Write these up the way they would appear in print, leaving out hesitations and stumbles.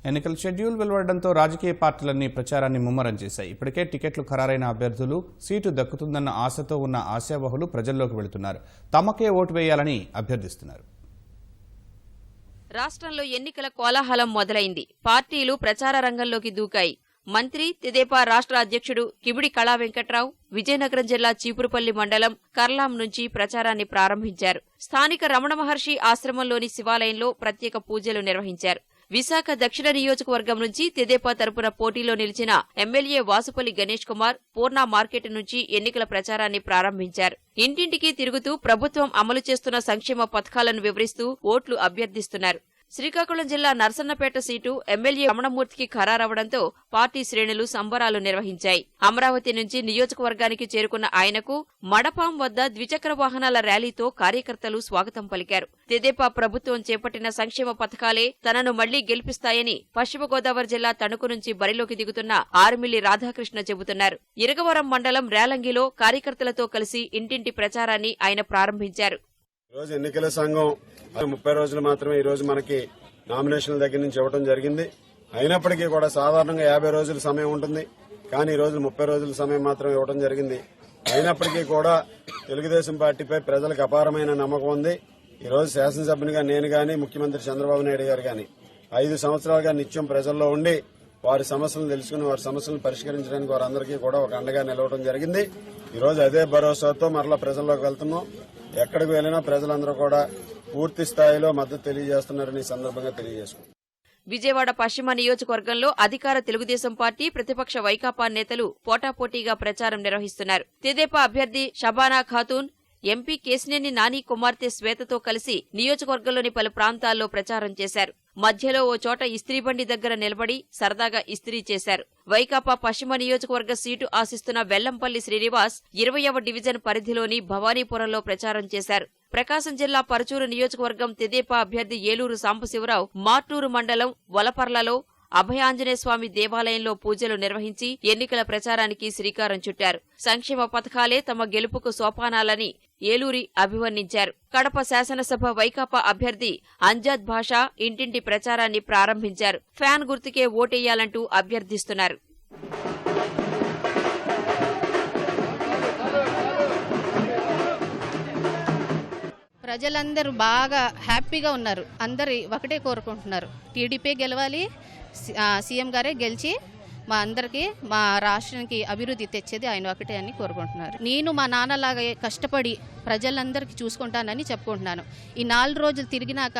ఎన్నికల షెడ్యూల్ వెలువడడంతో రాజకీయ పార్టీలన్నీ ప్రచారాన్ని ముమ్మరం చేశాయి. ఇప్పటికే టికెట్లు ఖరారైన అభ్యర్థులు సీటు దక్కుతుందన్న ఆశతో ఉన్న ఆశావహులు ప్రజల్లోకి వెళుతున్నారు. తమకే ఓటు వేయాలని అభ్యర్థిస్తున్నారు. రాష్ట్రంలో ఎన్నికల కోలాహలం మొదలైంది. పార్టీలు ప్రచార రంగంలోకి దూకాయి. మంత్రి తెదేపా రాష్ట్ర అధ్యక్షుడు కిబిడి కళా వెంకట్రావు విజయనగరం జిల్లా చీపురుపల్లి మండలం కర్లాం నుంచి ప్రచారాన్ని ప్రారంభించారు. స్థానిక రమణ మహర్షి ఆశ్రమంలోని శివాలయంలో ప్రత్యేక పూజలు నిర్వహించారు. విశాఖ దక్షిణ నియోజకవర్గం నుంచి తెదేపా తరపున పోటీలో నిలిచిన ఎమ్మెల్యే వాసుపల్లి గణేష్ కుమార్ పూర్ణ మార్కెట్ నుంచి ఎన్నికల ప్రచారాన్ని ప్రారంభించారు. ఇంటింటికి తిరుగుతూ ప్రభుత్వం అమలు చేస్తున్న సంక్షేమ పథకాలను వివరిస్తూ ఓట్లు అభ్యర్థిస్తున్నారు. శ్రీకాకుళం జిల్లా నర్సన్నపేట సీటు ఎమ్మెల్యే రమణమూర్తికి ఖరారవడంతో పార్టీ శ్రేణులు సంబరాలు నిర్వహించాయి. అమరావతి నుంచి నియోజకవర్గానికి చేరుకున్న ఆయనకు మడపాం వద్ద ద్విచక్ర వాహనాల ర్యాలీతో కార్యకర్తలు స్వాగతం పలికారు. తెదేపా ప్రభుత్వం చేపట్టిన సంక్షేమ పథకాలే తనను మళ్లీ గెలిపిస్తాయని పశ్చిమ గోదావరి జిల్లా తణుకు నుంచి బరిలోకి దిగుతున్న ఆరుమిల్లి రాధాకృష్ణ చెబుతున్నారు. ఇరగవరం మండలం రేలంగిలో కార్యకర్తలతో కలిసి ఇంటింటి ప్రచారాన్ని ఆయన ప్రారంభించారు. రోజు ఎన్నికల సంఘం 30 రోజులు మాత్రమే ఈ రోజు మనకి నామినేషన్ల దగ్గర నుంచి ఇవ్వడం జరిగింది. అయినప్పటికీ కూడా సాధారణంగా 50 రోజుల సమయం ఉంటుంది. కానీ ఈ రోజు 30 రోజుల సమయం మాత్రమే ఇవ్వడం జరిగింది. అయినప్పటికీ కూడా తెలుగుదేశం పార్టీపై ప్రజలకు అపారమైన నమ్మకం ఉంది. ఈ రోజు శాసనసభ్యునిగా నేను గాని ముఖ్యమంత్రి చంద్రబాబు నాయుడు గారు గాని 5 సంవత్సరాలుగా నిత్యం ప్రజల్లో ఉండి వారి సమస్యలను తెలుసుకుని వారి సమస్యలను పరిష్కరించడానికి వారందరికీ కూడా ఒక అండగా నిలవడం జరిగింది. ఈ రోజు అదే భరోసాతో మరలా ప్రజల్లోకి వెళ్తున్నాం. ఎక్కడికి వెళ్లినా ప్రజలందరూ కూడా పూర్తి స్థాయిలో మద్దతు తెలియజేస్తున్నారని ఈ సందర్భంగా తెలియజేసుకుంటున్నారు. విజయవాడ పశ్చిమ నియోజకవర్గంలో అధికార తెలుగుదేశం పార్టీ ప్రతిపక్ష వైకాపా నేతలు పోటాపోటీగా ప్రచారం నిర్వహిస్తున్నారు. తెదేపా అభ్యర్థి షబానా ఖాతూన్ ఎంపీ కేశినేని నాని కుమార్తె శ్వేతతో కలిసి నియోజకవర్గంలోని పలు ప్రాంతాల్లో ప్రచారం చేశారు. మధ్యలో ఓ చోట ఇస్త్రీబండి దగ్గర నిలబడి సరదాగా ఇస్త్రీ చేశారు. వైకాపా పశ్చిమ నియోజకవర్గ సీటు ఆశిస్తున్న వెల్లంపల్లి శ్రీనివాస్ 20వ డివిజన్ పరిధిలోని భవానీపురంలో ప్రచారం చేశారు. ప్రకాశం జిల్లా పరుచూరు నియోజకవర్గం తెదేపా అభ్యర్థి ఏలూరు సాంబశివరావు మార్టూరు మండలం వలపర్లలో అభయాంజనేయస్వామి దేవాలయంలో పూజలు నిర్వహించి ఎన్నికల ప్రచారానికి శ్రీకారం చుట్టారు. సంక్షేమ పథకాలే తమ గెలుపుకు సోపానాలని ఏలూరి అభివర్ణించారు. కడప శాసనసభ వైకాపా అభ్యర్థి అంజాద్ భాషా ఇంటింటి ప్రచారాన్ని ప్రారంభించారు. ఫ్యాన్ గుర్తుకే ఓటేయాలంటూ అభ్యర్థిస్తున్నారు. ప్రజలందరూ బాగా హ్యాపీగా ఉన్నారు. అందరు ఒకటే కోరుకుంటున్నారు, టీడీపీ గెలవాలి, సీఎం గారే గెలిచి మా అందరికీ మా రాష్ట్రానికి అభివృద్ధి తెచ్చేది ఆయన ఒకటే అని కోరుకుంటున్నారు. నేను మా నాన్నలాగా కష్టపడి ప్రజలందరికీ చూసుకుంటానని చెప్పుకుంటున్నాను. ఈ 4 రోజులు తిరిగినాక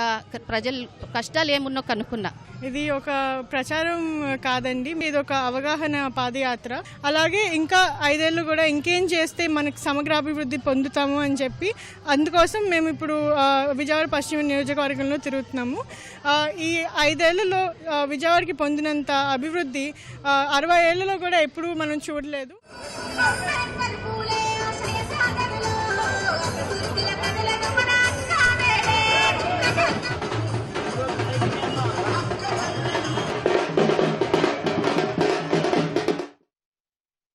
ప్రజలు కష్టాలు ఏమున్నో కనుక్కున్నా. ఇది ఒక ప్రచారం కాదండి, ఇది ఒక అవగాహన పాదయాత్ర. అలాగే ఇంకా 5 ఏళ్ళు కూడా ఇంకేం చేస్తే మనకు సమగ్రాభివృద్ధి పొందుతాము అని చెప్పి అందుకోసం మేము ఇప్పుడు విజయవాడ పశ్చిమ నియోజకవర్గంలో తిరుగుతున్నాము. ఈ 5 ఏళ్లలో విజయవాడకి పొందినంత అభివృద్ధి 60 ఏళ్లలో కూడా ఎప్పుడూ మనం చూడలేదు.